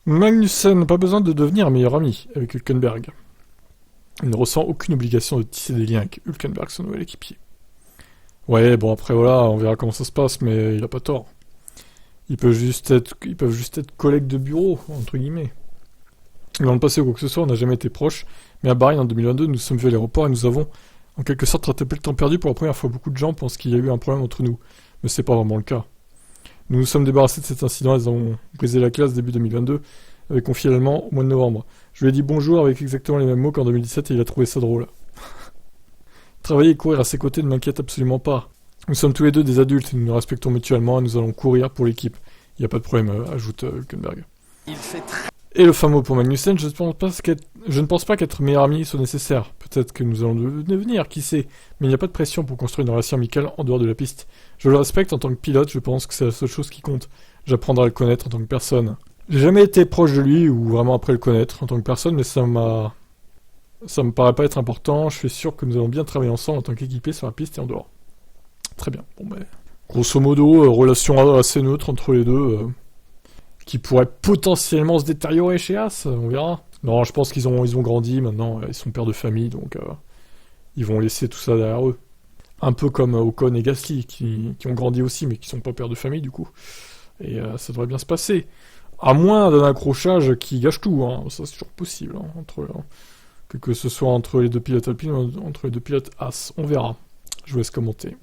Magnussen n'a pas besoin de devenir meilleur ami avec Hülkenberg. Il ne ressent aucune obligation de tisser des liens avec Hülkenberg, son nouvel équipier. Ouais, bon après voilà, on verra comment ça se passe, mais il a pas tort. Ils peuvent juste être collègues de bureau, entre guillemets. Dans le passé ou quoi que ce soit, on n'a jamais été proches, mais à Bahreïn en 2022, nous nous sommes vus à l'aéroport et nous avons, en quelque sorte, rattrapé le temps perdu pour la première fois. Beaucoup de gens pensent qu'il y a eu un problème entre nous, mais c'est pas vraiment le cas. Nous nous sommes débarrassés de cet incident et nous avons brisé la classe début 2022 avec confié l'allemand au mois de novembre. Je lui ai dit bonjour avec exactement les mêmes mots qu'en 2017 et il a trouvé ça drôle. Travailler et courir à ses côtés ne m'inquiète absolument pas. Nous sommes tous les deux des adultes et nous nous respectons mutuellement et nous allons courir pour l'équipe. Il n'y a pas de problème, ajoute Hülkenberg. Et le fameux pour Magnussen, je ne pense pas qu'être meilleur ami soit nécessaire. Peut-être que nous allons devenir, qui sait. Mais il n'y a pas de pression pour construire une relation amicale en dehors de la piste. Je le respecte en tant que pilote, je pense que c'est la seule chose qui compte. J'apprendrai à le connaître en tant que personne. J'ai jamais été proche de lui ou vraiment après le connaître en tant que personne, mais ça me paraît pas être important. Je suis sûr que nous allons bien travailler ensemble en tant qu'équipiers sur la piste et en dehors. Très bien. Bon ben, grosso modo, relation assez neutre entre les deux, qui pourrait potentiellement se détériorer chez As, on verra. Non, je pense qu'ils ont grandi maintenant, ils sont pères de famille, donc ils vont laisser tout ça derrière eux. Un peu comme Ocon et Gasly, qui ont grandi aussi, mais qui sont pas pères de famille du coup. Et ça devrait bien se passer. À moins d'un accrochage qui gâche tout, hein. Ça c'est toujours possible, hein, que ce soit entre les deux pilotes Alpine ou entre les deux pilotes As. On verra. Je vous laisse commenter.